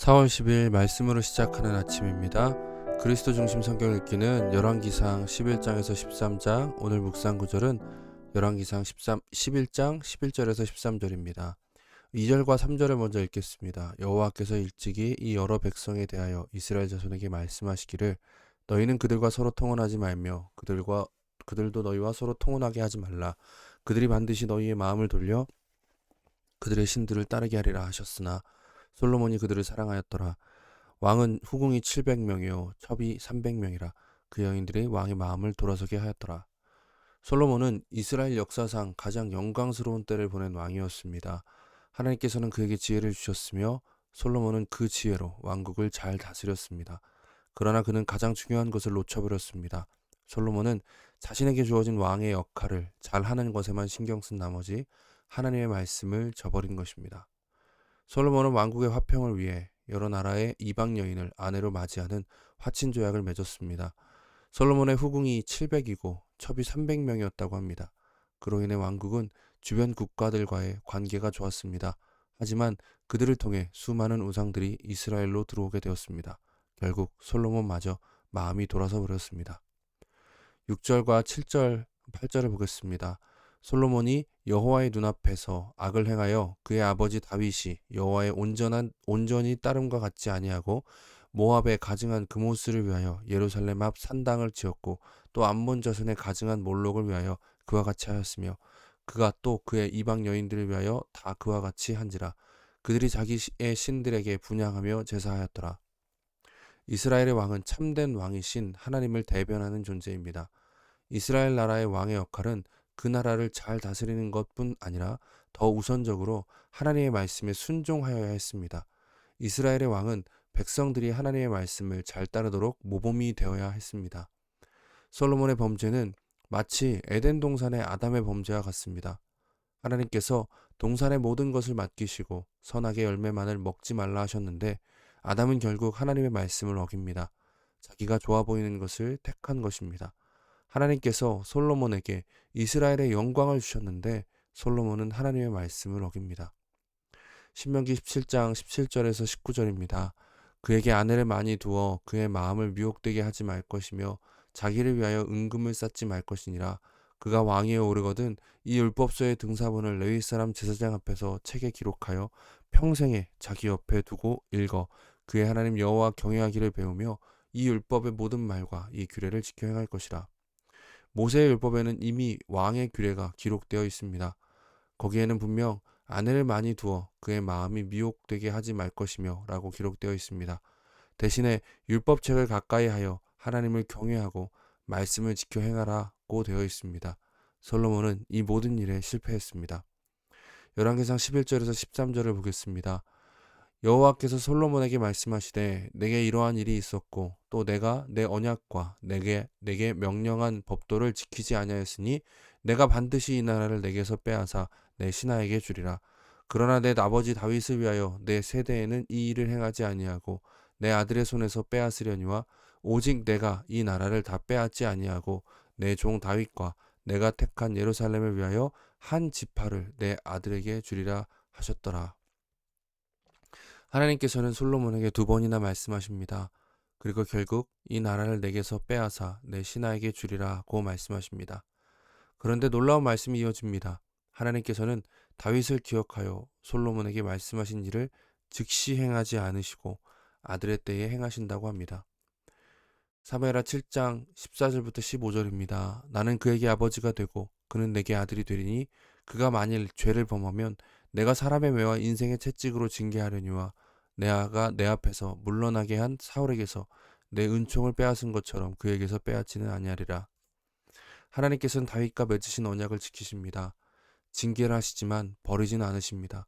4월 10일 말씀으로 시작하는 아침입니다. 그리스도 중심 성경 읽기는 열왕기상 11장에서 13장, 오늘 묵상 구절은 열왕기상 11장 11절에서 13절입니다. 2절과 3절을 먼저 읽겠습니다. 여호와께서 일찍이 이 여러 백성에 대하여 이스라엘 자손에게 말씀하시기를 너희는 그들과 서로 통혼하지 말며 그들도 너희와 서로 통혼하게 하지 말라. 그들이 반드시 너희의 마음을 돌려 그들의 신들을 따르게 하리라 하셨으나 솔로몬이 그들을 사랑하였더라. 왕은 후궁이 700명이요 첩이 300명이라 그 여인들이 왕의 마음을 돌아서게 하였더라. 솔로몬은 이스라엘 역사상 가장 영광스러운 때를 보낸 왕이었습니다. 하나님께서는 그에게 지혜를 주셨으며 솔로몬은 그 지혜로 왕국을 잘 다스렸습니다. 그러나 그는 가장 중요한 것을 놓쳐버렸습니다. 솔로몬은 자신에게 주어진 왕의 역할을 잘하는 것에만 신경 쓴 나머지 하나님의 말씀을 저버린 것입니다. 솔로몬은 왕국의 화평을 위해 여러 나라의 이방 여인을 아내로 맞이하는 화친 조약을 맺었습니다. 솔로몬의 후궁이 700이고 첩이 300명이었다고 합니다. 그로 인해 왕국은 주변 국가들과의 관계가 좋았습니다. 하지만 그들을 통해 수많은 우상들이 이스라엘로 들어오게 되었습니다. 결국 솔로몬마저 마음이 돌아서 버렸습니다. 6절과 7절, 8절을 보겠습니다. 솔로몬이 여호와의 눈앞에서 악을 행하여 그의 아버지 다윗이 여호와의 온전히 따름과 같지 아니하고 모압에 가증한 그모스를 위하여 예루살렘 앞 산당을 지었고 또 암몬 자손의 가증한 몰록을 위하여 그와 같이 하였으며 그가 또 그의 이방 여인들을 위하여 다 그와 같이 한지라. 그들이 자기의 신들에게 분향하며 제사하였더라. 이스라엘의 왕은 참된 왕이신 하나님을 대변하는 존재입니다. 이스라엘 나라의 왕의 역할은 그 나라를 잘 다스리는 것뿐 아니라 더 우선적으로 하나님의 말씀에 순종하여야 했습니다. 이스라엘의 왕은 백성들이 하나님의 말씀을 잘 따르도록 모범이 되어야 했습니다. 솔로몬의 범죄는 마치 에덴 동산의 아담의 범죄와 같습니다. 하나님께서 동산의 모든 것을 맡기시고 선악의 열매만을 먹지 말라 하셨는데 아담은 결국 하나님의 말씀을 어깁니다. 자기가 좋아 보이는 것을 택한 것입니다. 하나님께서 솔로몬에게 이스라엘의 영광을 주셨는데 솔로몬은 하나님의 말씀을 어깁니다. 신명기 17장 17절에서 19절입니다. 그에게 아내를 많이 두어 그의 마음을 미혹되게 하지 말 것이며 자기를 위하여 은금을 쌓지 말 것이니라. 그가 왕위에 오르거든 이 율법서의 등사본을 레위 사람 제사장 앞에서 책에 기록하여 평생에 자기 옆에 두고 읽어 그의 하나님 여호와 경외하기를 배우며 이 율법의 모든 말과 이 규례를 지켜 행할 것이라. 모세의 율법에는 이미 왕의 규례가 기록되어 있습니다. 거기에는 분명 아내를 많이 두어 그의 마음이 미혹되게 하지 말 것이며 라고 기록되어 있습니다. 대신에 율법책을 가까이 하여 하나님을 경외하고 말씀을 지켜 행하라고 되어 있습니다. 솔로몬은 이 모든 일에 실패했습니다. 열왕기상 11절에서 13절을 보겠습니다. 여호와께서 솔로몬에게 말씀하시되 내게 이러한 일이 있었고 또 내가 내 언약과 내게 명령한 법도를 지키지 아니하였으니 내가 반드시 이 나라를 내게서 빼앗아 내 신하에게 주리라. 그러나 내 아버지 다윗을 위하여 내 세대에는 이 일을 행하지 아니하고 내 아들의 손에서 빼앗으려니와 오직 내가 이 나라를 다 빼앗지 아니하고 내 종 다윗과 내가 택한 예루살렘을 위하여 한 지파를 내 아들에게 주리라 하셨더라. 하나님께서는 솔로몬에게 2번이나 말씀하십니다. 그리고 결국 이 나라를 내게서 빼앗아 내 신하에게 주리라고 말씀하십니다. 그런데 놀라운 말씀이 이어집니다. 하나님께서는 다윗을 기억하여 솔로몬에게 말씀하신 일을 즉시 행하지 않으시고 아들의 때에 행하신다고 합니다. 사무엘하 7장 14절부터 15절입니다. 나는 그에게 아버지가 되고 그는 내게 아들이 되리니 그가 만일 죄를 범하면 내가 사람의 매와 인생의 채찍으로 징계하려니와 내 아가 내 앞에서 물러나게 한 사울에게서 내 은총을 빼앗은 것처럼 그에게서 빼앗지는 아니하리라. 하나님께서는 다윗과 맺으신 언약을 지키십니다. 징계를 하시지만 버리지는 않으십니다.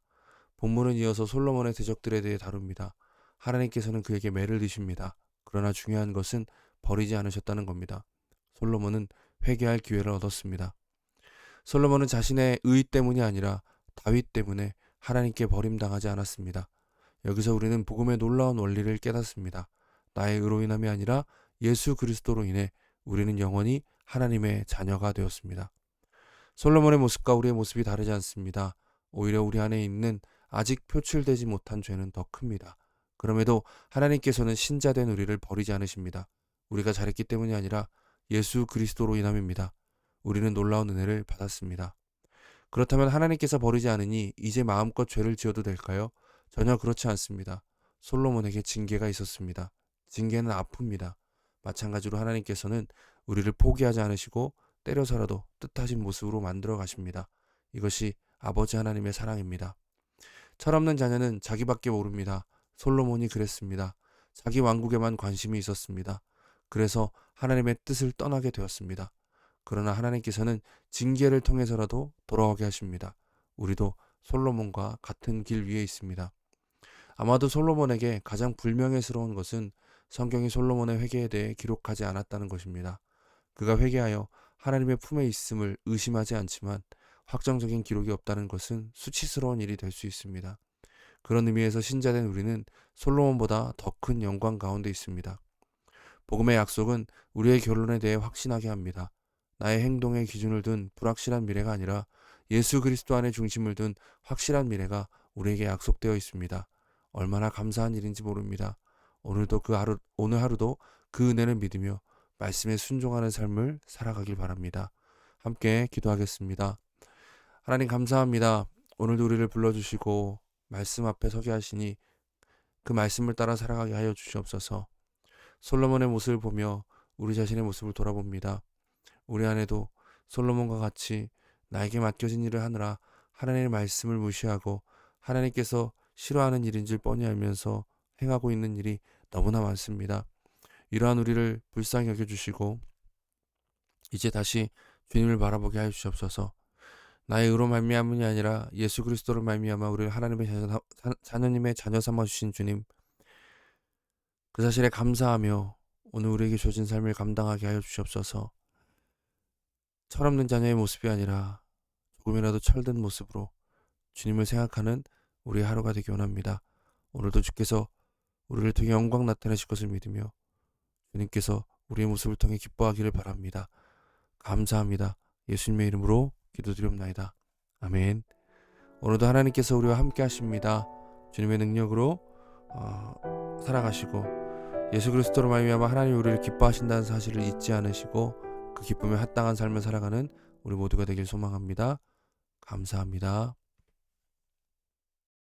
본문은 이어서 솔로몬의 대적들에 대해 다룹니다. 하나님께서는 그에게 매를 드십니다. 그러나 중요한 것은 버리지 않으셨다는 겁니다. 솔로몬은 회개할 기회를 얻었습니다. 솔로몬은 자신의 의 때문이 아니라 다윗 때문에 하나님께 버림당하지 않았습니다. 여기서 우리는 복음의 놀라운 원리를 깨닫습니다. 나의 의로 인함이 아니라 예수 그리스도로 인해 우리는 영원히 하나님의 자녀가 되었습니다. 솔로몬의 모습과 우리의 모습이 다르지 않습니다. 오히려 우리 안에 있는 아직 표출되지 못한 죄는 더 큽니다. 그럼에도 하나님께서는 신자된 우리를 버리지 않으십니다. 우리가 잘했기 때문이 아니라 예수 그리스도로 인함입니다. 우리는 놀라운 은혜를 받았습니다. 그렇다면 하나님께서 버리지 않으니 이제 마음껏 죄를 지어도 될까요? 전혀 그렇지 않습니다. 솔로몬에게 징계가 있었습니다. 징계는 아픕니다. 마찬가지로 하나님께서는 우리를 포기하지 않으시고 때려서라도 뜻하신 모습으로 만들어 가십니다. 이것이 아버지 하나님의 사랑입니다. 철없는 자녀는 자기밖에 모릅니다. 솔로몬이 그랬습니다. 자기 왕국에만 관심이 있었습니다. 그래서 하나님의 뜻을 떠나게 되었습니다. 그러나 하나님께서는 징계를 통해서라도 돌아오게 하십니다. 우리도 솔로몬과 같은 길 위에 있습니다. 아마도 솔로몬에게 가장 불명예스러운 것은 성경이 솔로몬의 회개에 대해 기록하지 않았다는 것입니다. 그가 회개하여 하나님의 품에 있음을 의심하지 않지만 확정적인 기록이 없다는 것은 수치스러운 일이 될 수 있습니다. 그런 의미에서 신자된 우리는 솔로몬보다 더 큰 영광 가운데 있습니다. 복음의 약속은 우리의 결론에 대해 확신하게 합니다. 나의 행동의 기준을 둔 불확실한 미래가 아니라 예수 그리스도 안에 중심을 둔 확실한 미래가 우리에게 약속되어 있습니다. 얼마나 감사한 일인지 모릅니다. 오늘 하루도 그 은혜를 믿으며 말씀에 순종하는 삶을 살아가길 바랍니다. 함께 기도하겠습니다. 하나님 감사합니다. 오늘도 우리를 불러주시고 말씀 앞에 서게 하시니 그 말씀을 따라 살아가게 하여 주시옵소서. 솔로몬의 모습을 보며 우리 자신의 모습을 돌아봅니다. 우리 안에도 솔로몬과 같이 나에게 맡겨진 일을 하느라 하나님의 말씀을 무시하고 하나님께서 싫어하는 일인 줄 뻔히 알면서 행하고 있는 일이 너무나 많습니다. 이러한 우리를 불쌍히 여겨주시고 이제 다시 주님을 바라보게 하여 주시옵소서. 나의 의로 말미암음이 아니라 예수 그리스도로 말미암아 우리를 하나님의 자녀님의 자녀 삼아 주신 주님, 그 사실에 감사하며 오늘 우리에게 주어진 삶을 감당하게 하여 주시옵소서. 철없는 자녀의 모습이 아니라 조금이라도 철든 모습으로 주님을 생각하는 우리의 하루가 되기 원합니다. 오늘도 주께서 우리를 통해 영광 나타내실 것을 믿으며 주님께서 우리의 모습을 통해 기뻐하기를 바랍니다. 감사합니다. 예수님의 이름으로 기도드립나이다. 아멘. 오늘도 하나님께서 우리와 함께 하십니다. 주님의 능력으로 살아가시고 예수 그리스도로 말미암아 하나님 우리를 기뻐하신다는 사실을 잊지 않으시고 그 기쁨에 합당한 삶을 살아가는 우리 모두가 되길 소망합니다. 감사합니다.